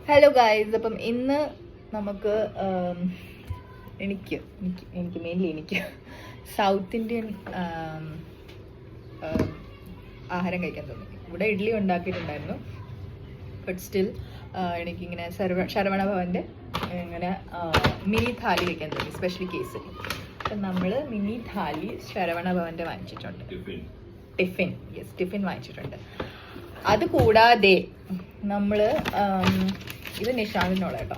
Hello guys, അപ്പം ഇന്ന് നമുക്ക് എനിക്ക് മെയിൻലി എനിക്ക് സൗത്ത് ഇന്ത്യൻ ആഹാരം കഴിക്കാൻ തോന്നി. ഇവിടെ ഇഡ്ഡലി ഉണ്ടാക്കിയിട്ടുണ്ടായിരുന്നു, ബട്ട് സ്റ്റിൽ എനിക്കിങ്ങനെ ശരവണ ഭവൻ്റെ ഇങ്ങനെ മിനി थाली കഴിക്കാൻ തോന്നി, സ്പെഷ്യലി കേസരി. അപ്പം നമ്മൾ മിനി थाली ശരവണ ഭവൻ്റെ വാങ്ങിച്ചിട്ടുണ്ട്. ടിഫിൻ വാങ്ങിച്ചിട്ടുണ്ട്. അത് കൂടാതെ നമ്മൾ ഇത് നിഷാന്തിനുള്ള കേട്ടോ,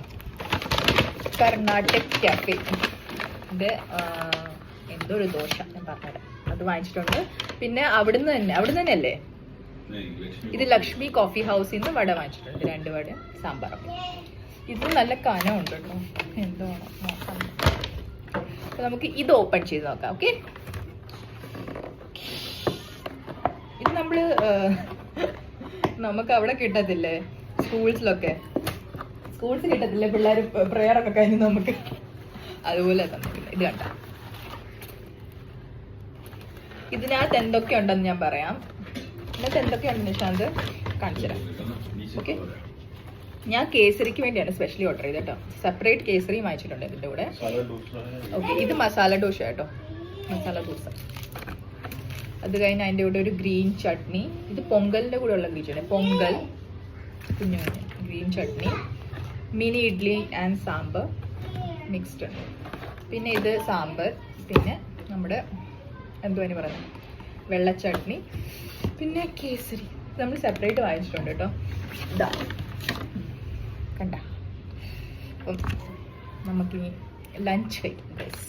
കർണാടക് ക്യാഫെ ഇത് എന്തോ ഒരു ദോശ ഞാൻ പറഞ്ഞുതരാം, അത് വാങ്ങിച്ചിട്ടുണ്ട്. പിന്നെ അവിടുന്ന് തന്നെ അല്ലേ, ഇത് ലക്ഷ്മി കോഫി ഹൗസിൽ നിന്ന് വട വാങ്ങിച്ചിട്ടുണ്ട്, 2 വട സാമ്പാറും. ഇത് നല്ല കനമുണ്ട് കേട്ടോ, എന്താണ് നോക്കാം. അപ്പോൾ നമുക്ക് ഇത് ഓപ്പൺ ചെയ്ത് നോക്കാം. ഓക്കെ, ഇത് നമ്മൾ നമുക്ക് അവിടെ കിട്ടത്തില്ലേ, സ്കൂൾസിൽ കിട്ടത്തില്ലേ പിള്ളേർ പ്രെയറൊക്കെ കഴിഞ്ഞ് നമുക്ക് അതുപോലെ തന്നിട്ടില്ല. ഇത് കണ്ട, ഇതിനകത്ത് എന്തൊക്കെ ഉണ്ടെന്ന് ഞാൻ പറയാം. ഇതിനകത്ത് എന്തൊക്കെയുണ്ട് നിഷാന്ത് കാണിച്ചു തരാം. ഓക്കെ, ഞാൻ കേസരിക്ക് വേണ്ടിയാണ് സ്പെഷ്യലി ഓർഡർ ചെയ്ത് കേട്ടോ. സെപ്പറേറ്റ് കേസരി വാങ്ങിച്ചിട്ടുണ്ട് ഇതിൻ്റെ കൂടെ. ഓക്കെ, ഇത് മസാല ദോശ കേട്ടോ, മസാല ദോശ. അത് കഴിഞ്ഞ് അതിൻ്റെ കൂടെ ഒരു ഗ്രീൻ ചട്നി. ഇത് പൊങ്കലിൻ്റെ കൂടെ ഉള്ള ഗ്രീൻ ചട്നി, പൊങ്കൽ കുഞ്ഞു green chutney. Mini idli and sambar mixed ഉണ്ട്. പിന്നെ ഇത് സാമ്പാർ, പിന്നെ നമ്മുടെ എന്തുവാനി പറയുന്നത് വെള്ള ചട്നി, പിന്നെ കേസരി. നമ്മൾ സെപ്പറേറ്റ് വാങ്ങിച്ചിട്ടുണ്ട് കേട്ടോ. ഇതാ കണ്ട. അപ്പം നമുക്കിനി ലഞ്ച് കഴിക്കും ഗൈസ്.